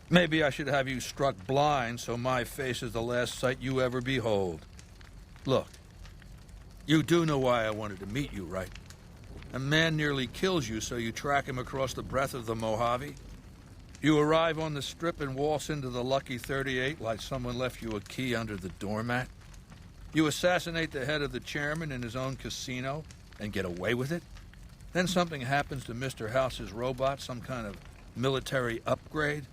Maybe I should have you struck blind so my face is the last sight you ever behold. Look, you do know why I wanted to meet you, right? A man nearly kills you, so you track him across the breadth of the Mojave. You arrive on the strip and waltz into the Lucky 38 like someone left you a key under the doormat. You assassinate the head of the chairman in his own casino and get away with it. Then something happens to Mr. House's robot, some kind of military upgrade.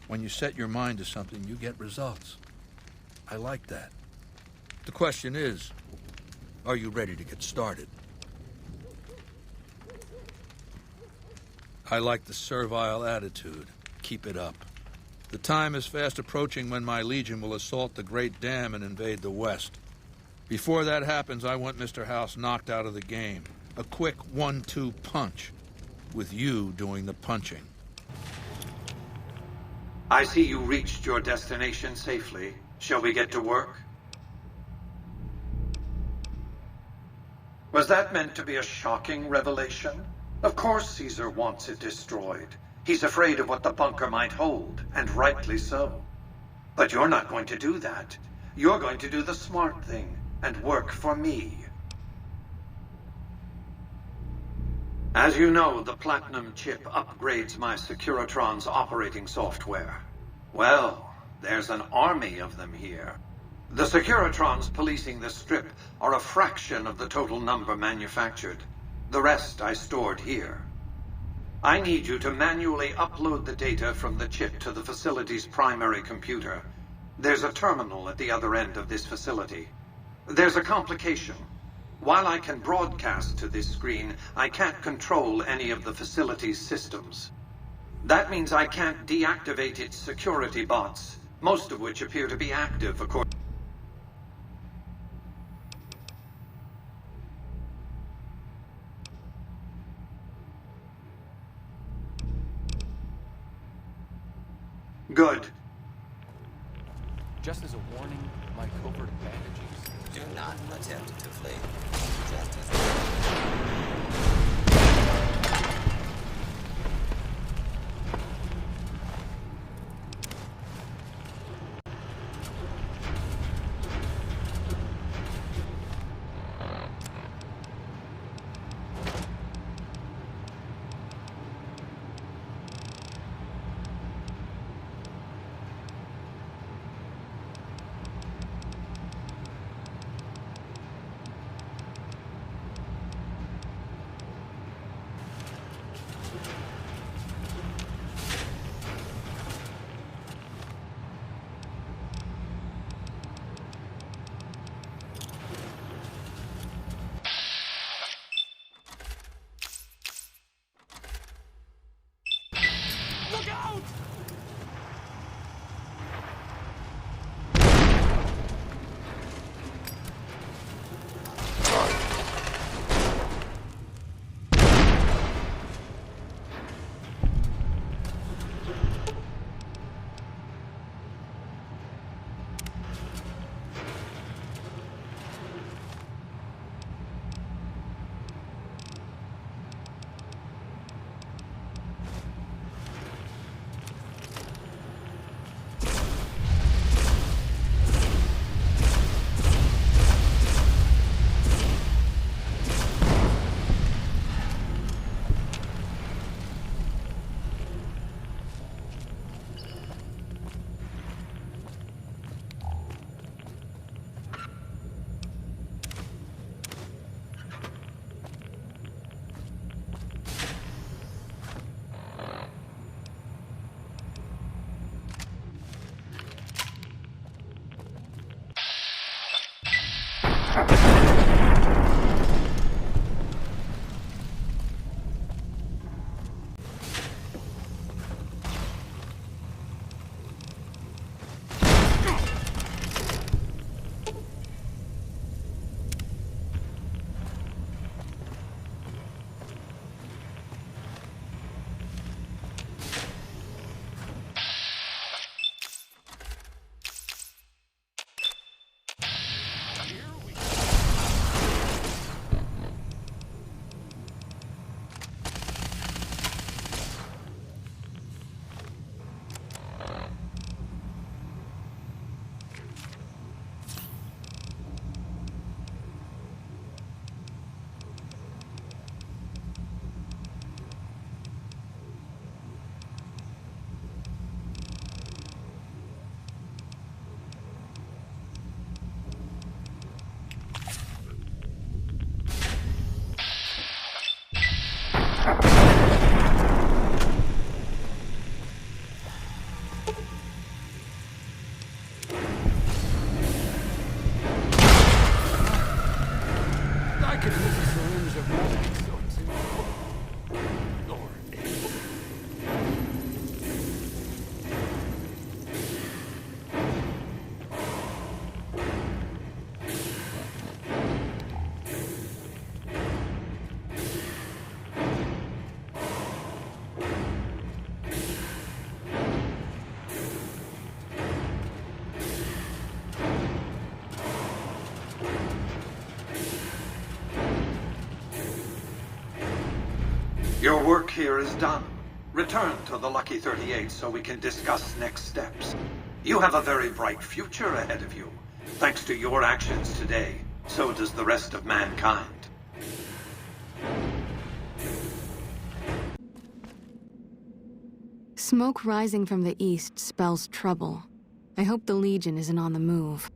When you set your mind to something, you get results. I like that. The question is, are you ready to get started? I like the servile attitude. Keep it up. The time is fast approaching when my Legion will assault the Great Dam and invade the West. Before that happens, I want Mr. House knocked out of the game. A quick 1-2 punch, with you doing the punching. I see you reached your destination safely. Shall we get to work? Was that meant to be a shocking revelation? Of course Caesar wants it destroyed. He's afraid of what the bunker might hold, and rightly so. But you're not going to do that. You're going to do the smart thing, and work for me. As you know, the Platinum chip upgrades my Securitron's operating software. Well, there's an army of them here. The Securitrons policing the Strip are a fraction of the total number manufactured. The rest I stored here. I need you to manually upload the data from the chip to the facility's primary computer. There's a terminal at the other end of this facility. There's a complication. While I can broadcast to this screen, I can't control any of the facility's systems. That means I can't deactivate its security bots, most of which appear to be active according... Good. Just as a warning, my covert advantage is... Do not attempt to flee. Just as... Your work here is done. Return to the Lucky 38 so we can discuss next steps. You have a very bright future ahead of you. Thanks to your actions today, so does the rest of mankind. Smoke rising from the east spells trouble. I hope the Legion isn't on the move.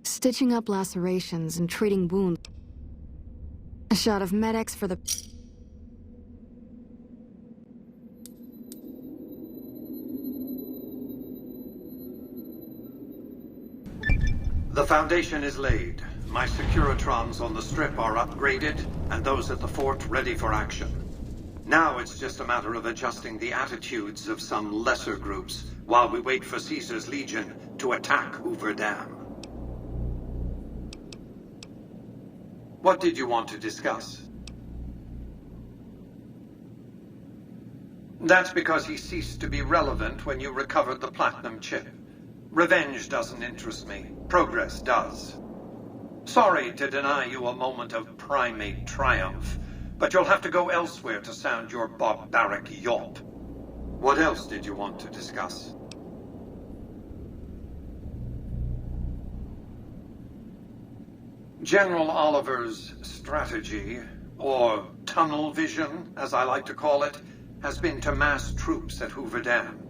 Stitching up lacerations and treating wounds. A shot of Med-X for the... The foundation is laid. My Securitrons on the Strip are upgraded, and those at the fort ready for action. Now it's just a matter of adjusting the attitudes of some lesser groups while we wait for Caesar's Legion to attack Hoover Dam. What did you want to discuss? That's because he ceased to be relevant when you recovered the Platinum Chip. Revenge doesn't interest me. Progress does. Sorry to deny you a moment of primate triumph, but you'll have to go elsewhere to sound your barbaric yawp. What else did you want to discuss? General Oliver's strategy, or tunnel vision, as I like to call it, has been to mass troops at Hoover Dam.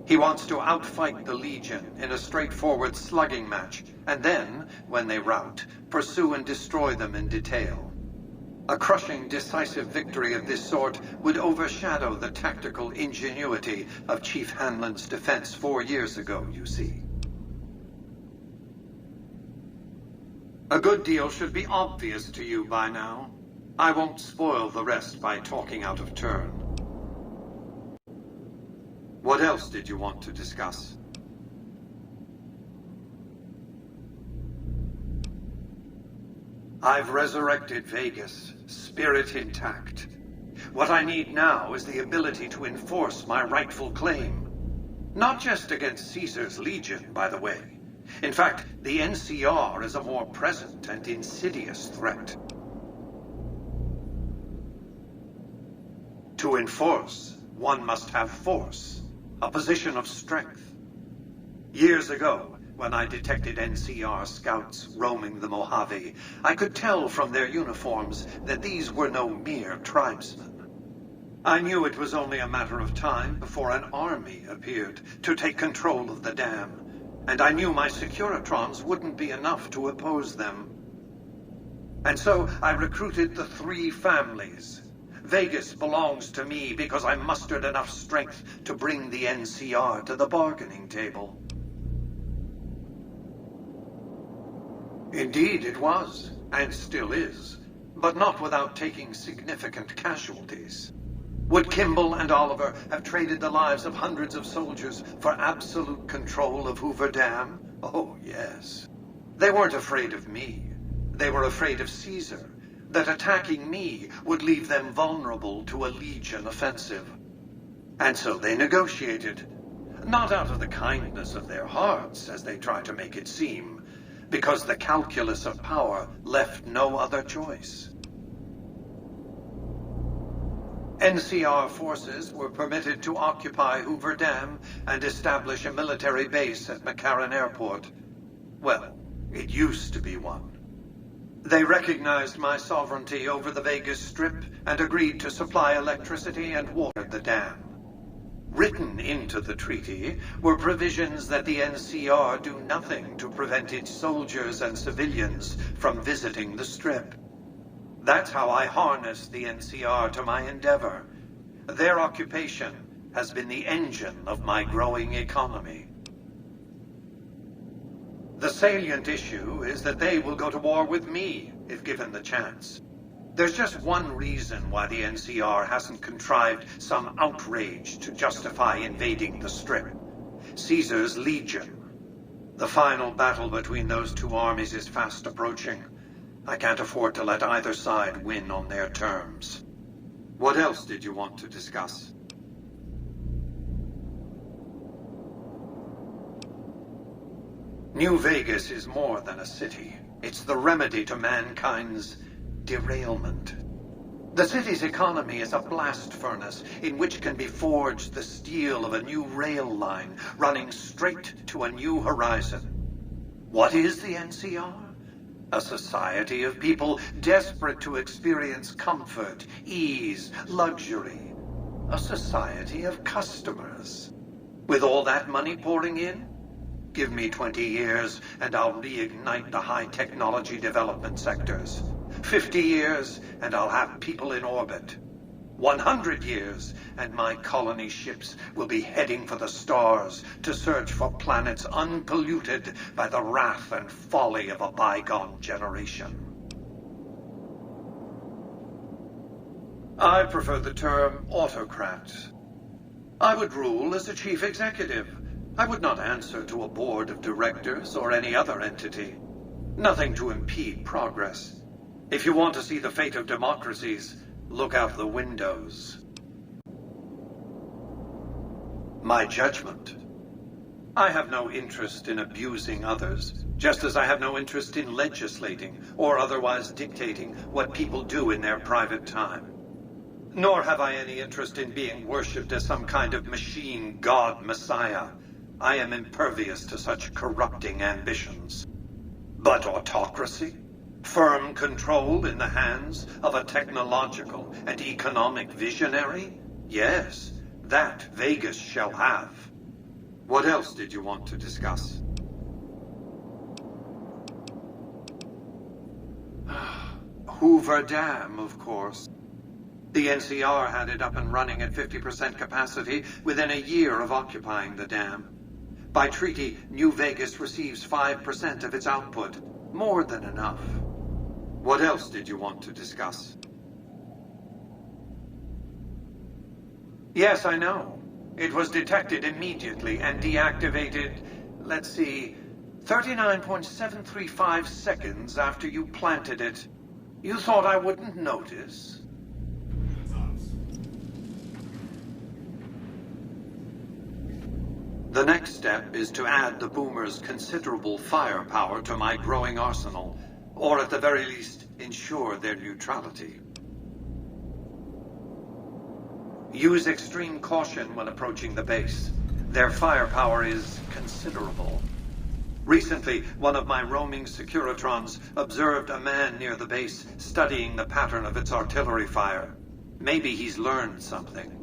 He wants to outfight the Legion in a straightforward slugging match, and then, when they rout, pursue and destroy them in detail. A crushing, decisive victory of this sort would overshadow the tactical ingenuity of Chief Hanlon's defense 4 years ago, you see. A good deal should be obvious to you by now. I won't spoil the rest by talking out of turn. What else did you want to discuss? I've resurrected Vegas, spirit intact. What I need now is the ability to enforce my rightful claim. Not just against Caesar's Legion, by the way. In fact, the NCR is a more present and insidious threat. To enforce, one must have force. A position of strength. Years ago, when I detected NCR scouts roaming the Mojave, I could tell from their uniforms that these were no mere tribesmen. I knew it was only a matter of time before an army appeared to take control of the dam, and I knew my Securitrons wouldn't be enough to oppose them. And so I recruited the 3 families. Vegas belongs to me because I mustered enough strength to bring the NCR to the bargaining table. Indeed it was, and still is, but not without taking significant casualties. Would Kimball and Oliver have traded the lives of hundreds of soldiers for absolute control of Hoover Dam? Oh, yes. They weren't afraid of me. They were afraid of Caesar. That attacking me would leave them vulnerable to a Legion offensive. And so they negotiated. Not out of the kindness of their hearts, as they try to make it seem, because the calculus of power left no other choice. NCR forces were permitted to occupy Hoover Dam and establish a military base at McCarran Airport. Well, it used to be one. They recognized my sovereignty over the Vegas Strip and agreed to supply electricity and water the dam. Written into the treaty were provisions that the NCR do nothing to prevent its soldiers and civilians from visiting the Strip. That's how I harnessed the NCR to my endeavor. Their occupation has been the engine of my growing economy. The salient issue is that they will go to war with me, if given the chance. There's just one reason why the NCR hasn't contrived some outrage to justify invading the Strip. Caesar's Legion. The final battle between those 2 armies is fast approaching. I can't afford to let either side win on their terms. What else did you want to discuss? New Vegas is more than a city. It's the remedy to mankind's derailment. The city's economy is a blast furnace in which can be forged the steel of a new rail line running straight to a new horizon. What is the NCR? A society of people desperate to experience comfort, ease, luxury. A society of customers. With all that money pouring in, give me 20 years and I'll reignite the high technology development sectors. 50 years and I'll have people in orbit. 100 years and my colony ships will be heading for the stars to search for planets unpolluted by the wrath and folly of a bygone generation. I prefer the term autocrat. I would rule as a chief executive. I would not answer to a board of directors or any other entity. Nothing to impede progress. If you want to see the fate of democracies, look out the windows. My judgment. I have no interest in abusing others, just as I have no interest in legislating or otherwise dictating what people do in their private time. Nor have I any interest in being worshipped as some kind of machine god messiah. I am impervious to such corrupting ambitions. But autocracy? Firm control in the hands of a technological and economic visionary? Yes, that Vegas shall have. What else did you want to discuss? Hoover Dam, of course. The NCR had it up and running at 50% capacity within a year of occupying the dam. By treaty, New Vegas receives 5% of its output. More than enough. What else did you want to discuss? Yes, I know. It was detected immediately and deactivated, let's see, 39.735 seconds after you planted it. You thought I wouldn't notice? The next step is to add the Boomers' considerable firepower to my growing arsenal, or at the very least, ensure their neutrality. Use extreme caution when approaching the base. Their firepower is considerable. Recently, one of my roaming Securitrons observed a man near the base studying the pattern of its artillery fire. Maybe he's learned something.